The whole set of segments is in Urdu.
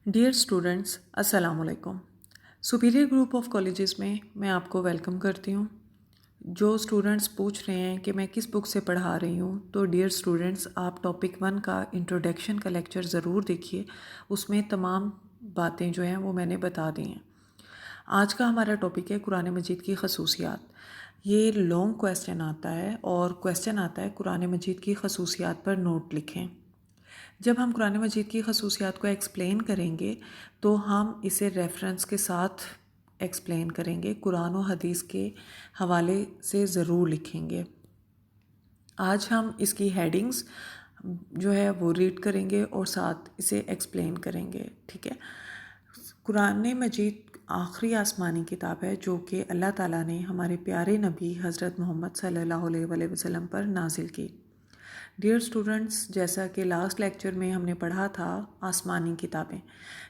ڈیئر اسٹوڈنٹس، السلام علیکم۔ سپیریئر گروپ آف کالجز میں آپ کو ویلکم کرتی ہوں۔ جو اسٹوڈنٹس پوچھ رہے ہیں کہ میں کس بک سے پڑھا رہی ہوں، تو ڈیئر اسٹوڈنٹس آپ ٹاپک 1 کا انٹروڈکشن کا لیکچر ضرور دیکھیے، اس میں تمام باتیں جو ہیں وہ میں نے بتا دی ہیں۔ آج کا ہمارا ٹاپک ہے قرآن مجید کی خصوصیات۔ یہ لانگ کویسچن آتا ہے اور کویسچن آتا ہے قرآن مجید کی خصوصیات پر نوٹ لکھیں۔ جب ہم قرآن مجید کی خصوصیات کو ایکسپلین کریں گے تو ہم اسے ریفرنس کے ساتھ ایکسپلین کریں گے، قرآن و حدیث کے حوالے سے ضرور لکھیں گے۔ آج ہم اس کی ہیڈنگز جو ہے وہ ریڈ کریں گے اور ساتھ اسے ایکسپلین کریں گے، ٹھیک ہے۔ قرآن مجید آخری آسمانی کتاب ہے جو کہ اللہ تعالیٰ نے ہمارے پیارے نبی حضرت محمد صلی اللہ علیہ وآلہ وسلم پر نازل کی۔ ڈیئر اسٹوڈنٹس، جیسا کہ لاسٹ لیکچر میں ہم نے پڑھا تھا آسمانی کتابیں،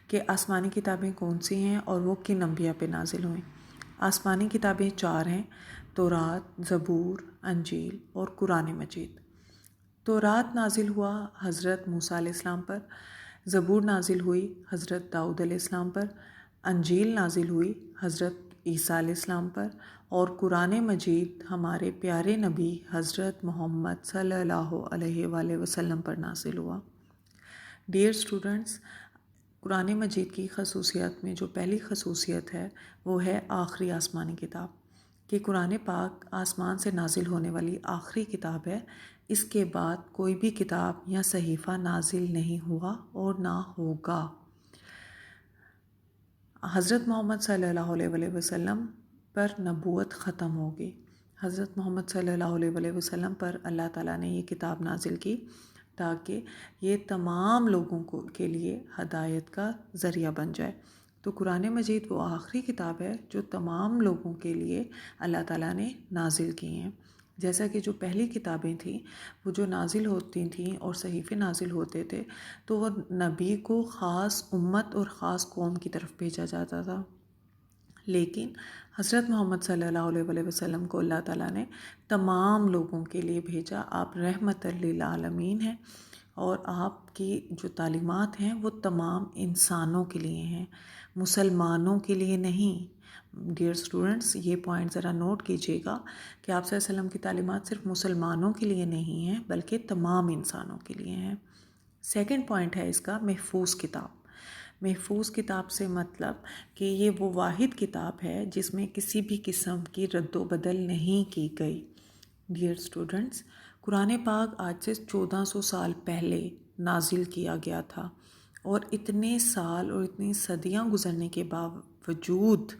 کہ آسمانی کتابیں کون سی ہیں اور وہ کن انبیاء پہ نازل ہوئیں۔ آسمانی کتابیں 4 ہیں: تورات، زبور، انجیل اور قرآن مجید۔ تورات نازل ہوا حضرت موسیٰ علیہ السلام پر، زبور نازل ہوئی حضرت داؤد علیہ السلام پر، انجیل نازل ہوئی حضرت عیسیٰ علیہ السلام پر، اور قرآن مجید ہمارے پیارے نبی حضرت محمد صلی اللہ علیہ وآلہ وسلم پر نازل ہوا۔ ڈیئر اسٹوڈنٹس، قرآن مجید کی خصوصیات میں جو پہلی خصوصیت ہے وہ ہے آخری آسمانی کتاب، کہ قرآن پاک آسمان سے نازل ہونے والی آخری کتاب ہے۔ اس کے بعد کوئی بھی کتاب یا صحیفہ نازل نہیں ہوا اور نہ ہوگا۔ حضرت محمد صلی اللہ علیہ وآلہ وسلم پر نبوت ختم ہوگی۔ حضرت محمد صلی اللہ علیہ وآلہ وسلم پر اللہ تعالیٰ نے یہ کتاب نازل کی تاکہ یہ تمام لوگوں کے لیے ہدایت کا ذریعہ بن جائے۔ تو قرآن مجید وہ آخری کتاب ہے جو تمام لوگوں کے لیے اللہ تعالیٰ نے نازل کی ہیں۔ جیسا کہ جو پہلی کتابیں تھیں وہ جو نازل ہوتی تھیں اور صحیفے نازل ہوتے تھے تو وہ نبی کو خاص امت اور خاص قوم کی طرف بھیجا جاتا تھا، لیکن حضرت محمد صلی اللہ علیہ وآلہ وسلم کو اللہ تعالیٰ نے تمام لوگوں کے لیے بھیجا۔ آپ رحمت للعالمین ہیں اور آپ کی جو تعلیمات ہیں وہ تمام انسانوں کے لیے ہیں، مسلمانوں کے لیے نہیں۔ ڈیئر اسٹوڈنٹس، یہ پوائنٹ ذرا نوٹ کیجیے گا کہ آپ صلی اللہ علیہ وسلم کی تعلیمات صرف مسلمانوں کے لیے نہیں ہیں بلکہ تمام انسانوں کے لیے ہیں۔ سیکنڈ پوائنٹ ہے اس کا محفوظ کتاب۔ محفوظ کتاب سے مطلب کہ یہ وہ واحد کتاب ہے جس میں کسی بھی قسم کی رد و بدل نہیں کی گئی۔ ڈیئر اسٹوڈنٹس، قرآن پاک آج سے 1400 سال پہلے نازل کیا گیا تھا اور اتنے سال اور اتنی صدیاں گزرنے کے باوجود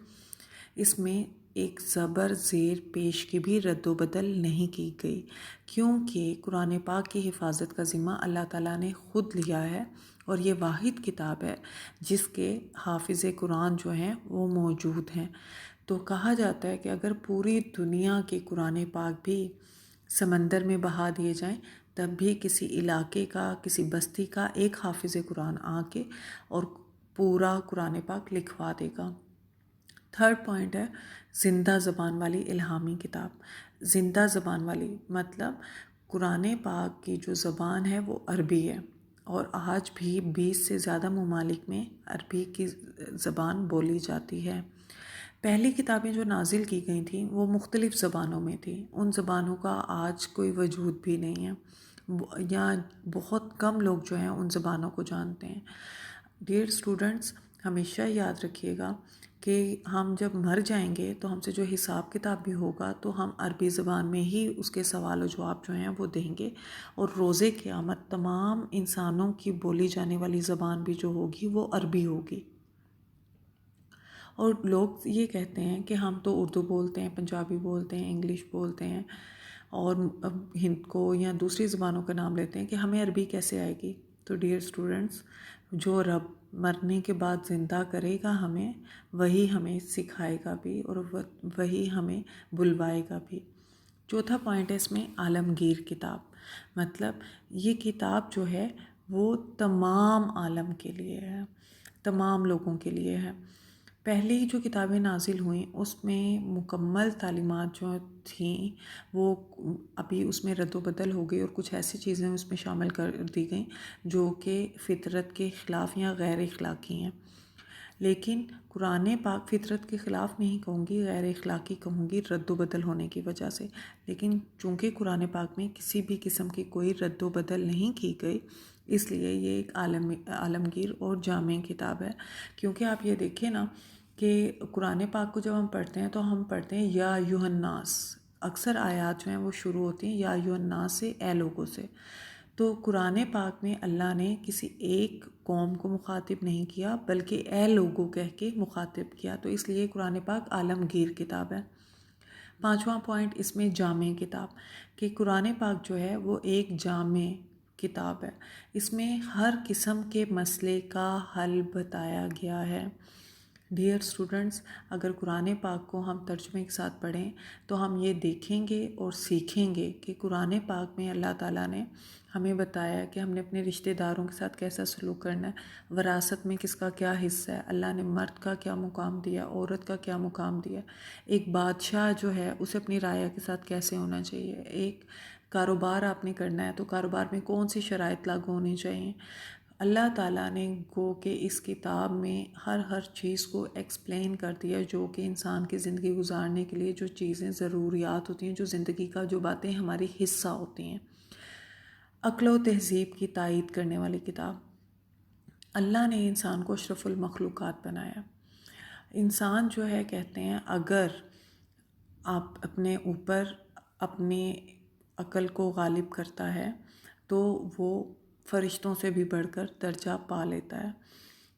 اس میں ایک زبر زیر پیش کی بھی رد و بدل نہیں کی گئی، کیونکہ قرآن پاک کی حفاظت کا ذمہ اللہ تعالیٰ نے خود لیا ہے اور یہ واحد کتاب ہے جس کے حافظ قرآن جو ہیں وہ موجود ہیں۔ تو کہا جاتا ہے کہ اگر پوری دنیا کے قرآن پاک بھی سمندر میں بہا دیے جائیں تب بھی کسی علاقے کا، کسی بستی کا ایک حافظ قرآن آ کے اور پورا قرآن پاک لکھوا دے گا۔ تھرڈ پوائنٹ ہے زندہ زبان والی الہامی کتاب۔ زندہ زبان والی مطلب قرآن پاک کی جو زبان ہے وہ عربی ہے اور آج بھی 20 سے زیادہ ممالک میں عربی کی زبان بولی جاتی ہے۔ پہلی کتابیں جو نازل کی گئی تھیں وہ مختلف زبانوں میں تھیں، ان زبانوں کا آج کوئی وجود بھی نہیں ہے، یا بہت کم لوگ جو ہیں ان زبانوں کو جانتے ہیں۔ ڈیئر اسٹوڈنٹس، ہمیشہ یاد رکھیے گا کہ ہم جب مر جائیں گے تو ہم سے جو حساب کتاب بھی ہوگا تو ہم عربی زبان میں ہی اس کے سوال و جواب جو ہیں وہ دیں گے، اور روز قیامت تمام انسانوں کی بولی جانے والی زبان بھی جو ہوگی وہ عربی ہوگی۔ اور لوگ یہ کہتے ہیں کہ ہم تو اردو بولتے ہیں، پنجابی بولتے ہیں، انگلش بولتے ہیں اور ہند کو یا دوسری زبانوں کا نام لیتے ہیں کہ ہمیں عربی کیسے آئے گی۔ تو ڈیئر اسٹوڈنٹس، جو رب مرنے کے بعد زندہ کرے گا ہمیں، وہی ہمیں سکھائے گا بھی اور وہی ہمیں بلوائے گا بھی۔ چوتھا پوائنٹ ہے اس میں عالمگیر کتاب، مطلب یہ کتاب جو ہے وہ تمام عالم کے لیے ہے، تمام لوگوں کے لیے ہے۔ پہلی جو کتابیں نازل ہوئیں اس میں مکمل تعلیمات جو تھیں وہ ابھی اس میں رد و بدل ہو گئی، اور کچھ ایسی چیزیں اس میں شامل کر دی گئیں جو کہ فطرت کے خلاف یا غیر اخلاقی ہیں۔ لیکن قرآن پاک فطرت کے خلاف نہیں کہوں گی، غیر اخلاقی کہوں گی رد و بدل ہونے کی وجہ سے۔ لیکن چونکہ قرآن پاک میں کسی بھی قسم کی کوئی رد و بدل نہیں کی گئی، اس لیے یہ ایک عالمگیر اور جامع کتاب ہے۔ کیونکہ آپ یہ دیکھیں نا کہ قرآن پاک کو جب ہم پڑھتے ہیں تو ہم پڑھتے ہیں یا ایھا الناس، اکثر آیات جو ہیں وہ شروع ہوتی ہیں یا ایھا الناس سے، اے لوگوں سے۔ تو قرآن پاک میں اللہ نے کسی ایک قوم کو مخاطب نہیں کیا بلکہ اے لوگوں کہہ کے مخاطب کیا، تو اس لیے قرآن پاک عالمگیر کتاب ہے۔ پانچواں پوائنٹ اس میں جامع کتاب، کہ قرآن پاک جو ہے وہ ایک جامع کتاب ہے، اس میں ہر قسم کے مسئلے کا حل بتایا گیا ہے۔ ڈیئر اسٹوڈنٹس، اگر قرآن پاک کو ہم ترجمے کے ساتھ پڑھیں تو ہم یہ دیکھیں گے اور سیکھیں گے کہ قرآن پاک میں اللہ تعالیٰ نے ہمیں بتایا کہ ہم نے اپنے رشتہ داروں کے ساتھ کیسا سلوک کرنا ہے، وراثت میں کس کا کیا حصہ ہے، اللہ نے مرد کا کیا مقام دیا، عورت کا کیا مقام دیا، ایک بادشاہ جو ہے اسے اپنی رعایا کے ساتھ کیسے ہونا چاہیے، ایک کاروبار آپ نے کرنا ہے تو کاروبار میں کون سی شرائط لاگو ہونی چاہیے۔ اللہ تعالیٰ نے گو کہ اس کتاب میں ہر چیز کو ایکسپلین کر دیا جو کہ انسان کی زندگی گزارنے کے لیے جو چیزیں ضروریات ہوتی ہیں، جو زندگی کا جو باتیں ہماری حصہ ہوتی ہیں۔ عقل و تہذیب کی تائید کرنے والی کتاب۔ اللہ نے انسان کو اشرف المخلوقات بنایا۔ انسان جو ہے کہتے ہیں اگر آپ اپنے اوپر اپنے عقل کو غالب کرتا ہے تو وہ فرشتوں سے بھی بڑھ کر درجہ پا لیتا ہے،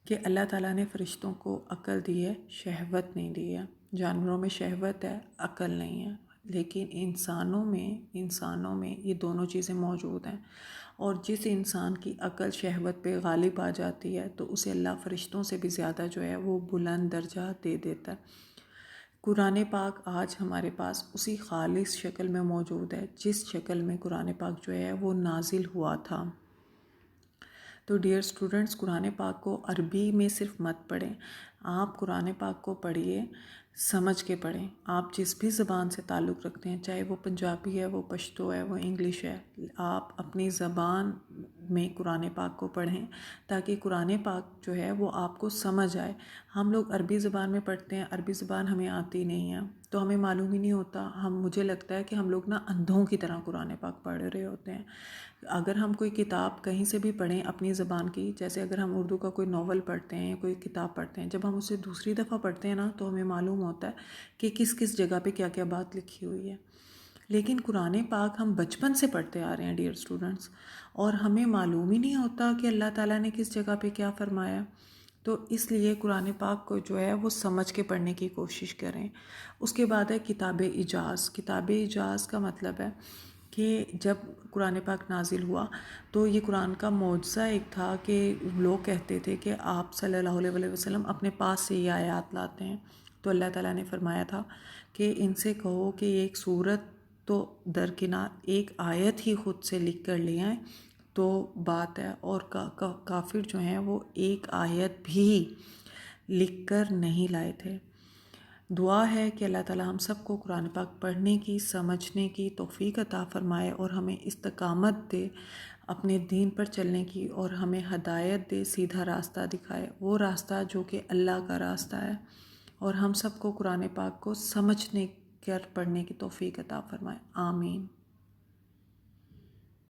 کہ اللہ تعالیٰ نے فرشتوں کو عقل دی ہے، شہوت نہیں دی ہے۔ جانوروں میں شہوت ہے، عقل نہیں ہے، لیکن انسانوں میں یہ دونوں چیزیں موجود ہیں، اور جس انسان کی عقل شہوت پہ غالب آ جاتی ہے تو اسے اللہ فرشتوں سے بھی زیادہ جو ہے وہ بلند درجہ دے دیتا ہے۔ قرآن پاک آج ہمارے پاس اسی خالص شکل میں موجود ہے جس شکل میں قرآن پاک جو ہے وہ نازل ہوا تھا۔ تو ڈیئر اسٹوڈنٹس، قرآن پاک کو عربی میں صرف مت پڑھیں، آپ قرآن پاک کو پڑھیے، سمجھ کے پڑھیں۔ آپ جس بھی زبان سے تعلق رکھتے ہیں، چاہے وہ پنجابی ہے، وہ پشتو ہے، وہ انگلش ہے، آپ اپنی زبان میں قرآن پاک کو پڑھیں تاکہ قرآن پاک جو ہے وہ آپ کو سمجھ آئے۔ ہم لوگ عربی زبان میں پڑھتے ہیں، عربی زبان ہمیں آتی نہیں ہے تو ہمیں معلوم ہی نہیں ہوتا، مجھے لگتا ہے کہ ہم لوگ نا اندھوں کی طرح قرآن پاک پڑھ رہے ہوتے ہیں۔ اگر ہم کوئی کتاب کہیں سے بھی پڑھیں اپنی زبان کی، جیسے اگر ہم اردو کا کوئی ناول پڑھتے ہیں، کوئی کتاب پڑھتے ہیں، جب ہم اسے دوسری دفعہ پڑھتے ہیں نا تو ہمیں معلوم ہوتا ہے کہ کس کس جگہ پہ کیا کیا بات لکھی ہوئی ہے۔ لیکن قرآن پاک ہم بچپن سے پڑھتے آ رہے ہیں ڈیئر اسٹوڈنٹس، اور ہمیں معلوم ہی نہیں ہوتا کہ اللہ تعالیٰ نے کس جگہ پہ کیا فرمایا۔ تو اس لیے قرآن پاک کو جو ہے وہ سمجھ کے پڑھنے کی کوشش کریں۔ اس کے بعد ہے کتاب اعجاز۔ کتاب اعجاز کا مطلب ہے کہ جب قرآن پاک نازل ہوا تو یہ قرآن کا معجزہ ایک تھا کہ لوگ کہتے تھے کہ آپ صلی اللہ علیہ وسلم اپنے پاس سے یہ آیات لاتے ہیں، تو اللہ تعالیٰ نے فرمایا تھا کہ ان سے کہو کہ ایک سورت تو درکنار ایک آیت ہی خود سے لکھ کر لے آئیں تو بات ہے، اور کافر جو ہیں وہ ایک آیت بھی لکھ کر نہیں لائے تھے۔ دعا ہے کہ اللہ تعالیٰ ہم سب کو قرآن پاک پڑھنے کی، سمجھنے کی توفیق عطا فرمائے، اور ہمیں استقامت دے اپنے دین پر چلنے کی، اور ہمیں ہدایت دے، سیدھا راستہ دکھائے، وہ راستہ جو کہ اللہ کا راستہ ہے، اور ہم سب کو قرآن پاک کو سمجھنے کر پڑھنے کی توفیق عطا فرمائے۔ آمین۔